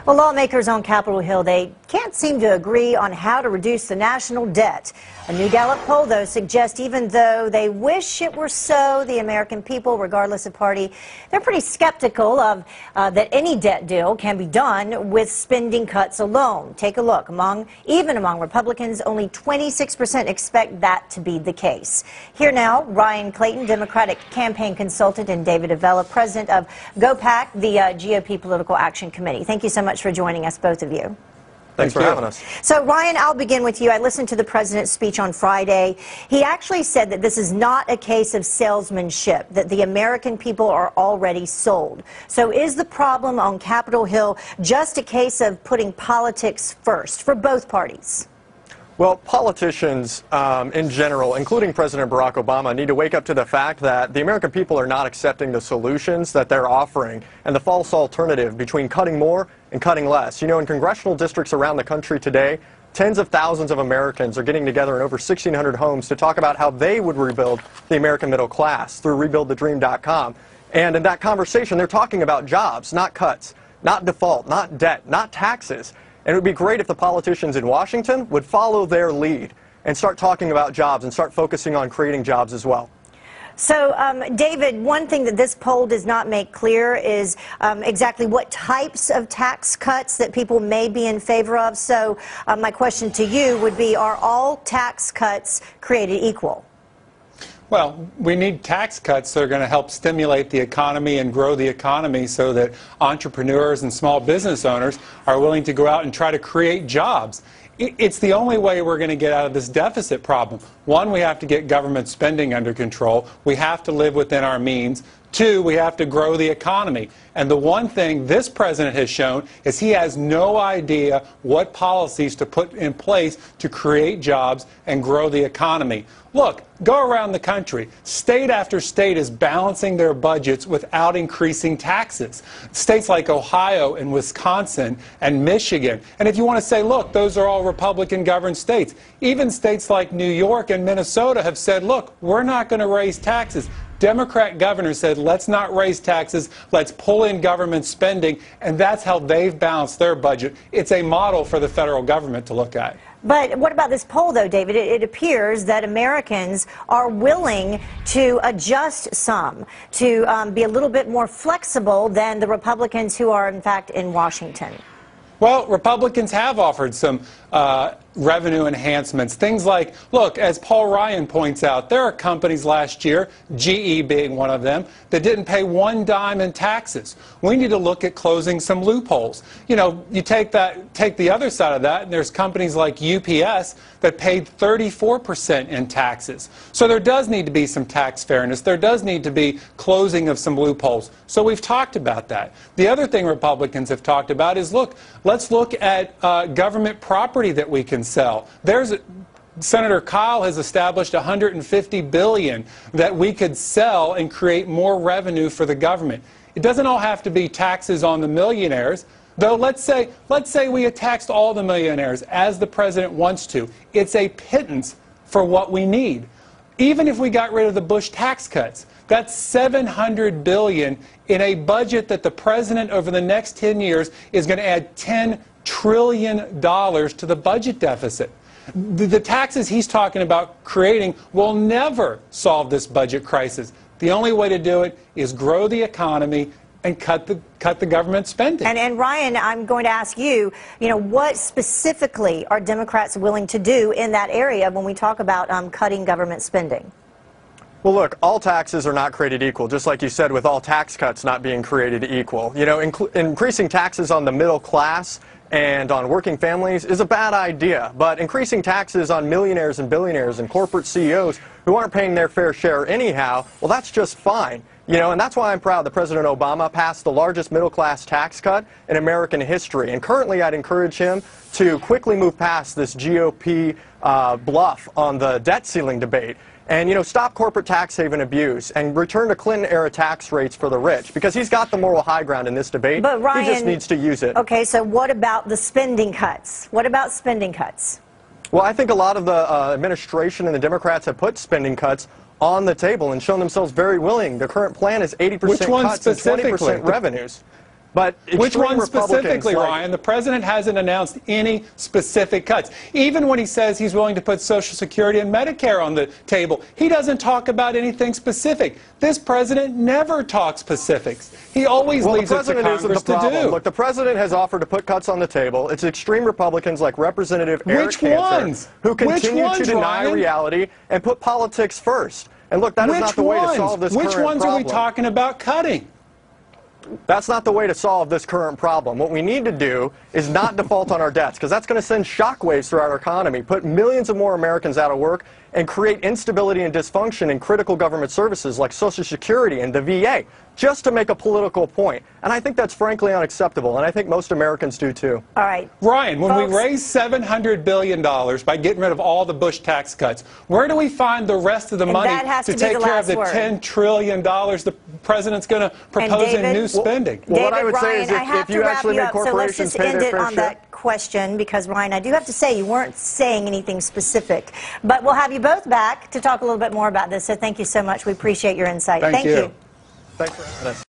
Well, lawmakers on Capitol Hill, they can't seem to agree on how to reduce the national debt. A new Gallup poll, though, suggests even though they wish it were so, the American people, regardless of party, they're pretty skeptical of that any debt deal can be done with spending cuts alone. Take a look. Even among Republicans, only 26% expect that to be the case. Here now, Ryan Clayton, Democratic campaign consultant, and David Avella, president of GOPAC, the GOP Political Action Committee. Thank you so much for joining us, both of you. Thanks for having us. So, Ryan, I'll begin with you. I listened to the president's speech on Friday. He actually said that this is not a case of salesmanship, that the American people are already sold. So is the problem on Capitol Hill just a case of putting politics first for both parties? Well, politicians in general, including President Barack Obama, need to wake up to the fact that the American people are not accepting the solutions that they're offering and the false alternative between cutting more and cutting less. You know, in congressional districts around the country today, tens of thousands of Americans are getting together in over 1,600 homes to talk about how they would rebuild the American middle class through rebuildthedream.com. And in that conversation, they're talking about jobs, not cuts, not default, not debt, not taxes. And it would be great if the politicians in Washington would follow their lead and start talking about jobs and start focusing on creating jobs as well. So, David, one thing that this poll does not make clear is exactly what types of tax cuts that people may be in favor of. So my question to you would be, are all tax cuts created equal? Well, we need tax cuts that are going to help stimulate the economy and grow the economy so that entrepreneurs and small business owners are willing to go out and try to create jobs. It's the only way we're going to get out of this deficit problem. One, we have to get government spending under control. We have to live within our means. Two, we have to grow the economy. And the one thing this president has shown is he has no idea what policies to put in place to create jobs and grow the economy. Look, go around the country. State after state is balancing their budgets without increasing taxes. States like Ohio and Wisconsin and Michigan. And if you want to say, look, those are all Republican-governed states. Even states like New York and Minnesota have said, look, we're not going to raise taxes. Democrat governors said, let's not raise taxes, let's pull in government spending, and that's how they've balanced their budget. It's a model for the federal government to look at. But what about this poll, though, David? It appears that Americans are willing to adjust some, to be a little bit more flexible than the Republicans who are, in fact, in Washington. Well, Republicans have offered some revenue enhancements. Things like, look, as Paul Ryan points out, there are companies last year, GE being one of them, that didn't pay one dime in taxes. We need to look at closing some loopholes. You know, you take the other side of that, and there's companies like UPS that paid 34% in taxes. So there does need to be some tax fairness. There does need to be closing of some loopholes. So we've talked about that. The other thing Republicans have talked about is, look, let's look at government property that we can sell. Senator Kyle has established $150 billion that we could sell and create more revenue for the government. It doesn't all have to be taxes on the millionaires. Though let's say we taxed all the millionaires as the president wants to. It's a pittance for what we need. Even if we got rid of the Bush tax cuts, that's $700 billion in a budget that the president over the next 10 years is going to add $10 trillion to the budget deficit. The taxes he's talking about creating will never solve this budget crisis. The only way to do it is grow the economy and cut the government spending. And Ryan, I'm going to ask you, what specifically are Democrats willing to do in that area when we talk about cutting government spending? Well, look, all taxes are not created equal, just like you said, with all tax cuts not being created equal. You know, increasing taxes on the middle class and on working families is a bad idea, but increasing taxes on millionaires and billionaires and corporate CEOs who aren't paying their fair share anyhow, well, that's just fine. You know, and that's why I'm proud that President Obama passed the largest middle-class tax cut in American history. And currently, I'd encourage him to quickly move past this GOP bluff on the debt ceiling debate. And, stop corporate tax haven abuse and return to Clinton-era tax rates for the rich, because he's got the moral high ground in this debate. But Ryan, he just needs to use it. Okay, so what about the spending cuts? What about spending cuts? Well, I think a lot of the administration and the Democrats have put spending cuts on the table and shown themselves very willing. The current plan is 80% cuts and 20% revenues. But which one Republicans specifically, Ryan? The president hasn't announced any specific cuts. Even when he says he's willing to put Social Security and Medicare on the table, he doesn't talk about anything specific. This president never talks specifics. He always leaves it to Congress to do. Look, the president has offered to put cuts on the table. It's extreme Republicans like Representative Eric Cantor who continue to deny reality and put politics first. And look, that is not the way to solve this current problem. Which ones are we talking about cutting? That's not the way to solve this current problem. What we need to do is not default on our debts, because that's going to send shockwaves throughout our economy, put millions of more Americans out of work, and create instability and dysfunction in critical government services like Social Security and the VA, just to make a political point. And I think that's frankly unacceptable, and I think most Americans do too. All right. Ryan, when we raise $700 billion by getting rid of all the Bush tax cuts, where do we find the rest of the money to take care of the $10 trillion the president's going to propose in new spending? Well, what I would say is if you actually make corporations pay their fair share. Question, because Ryan, I do have to say you weren't saying anything specific, but we'll have you both back to talk a little bit more about this. So thank you so much. We appreciate your insight. Thank you. Thanks for having us.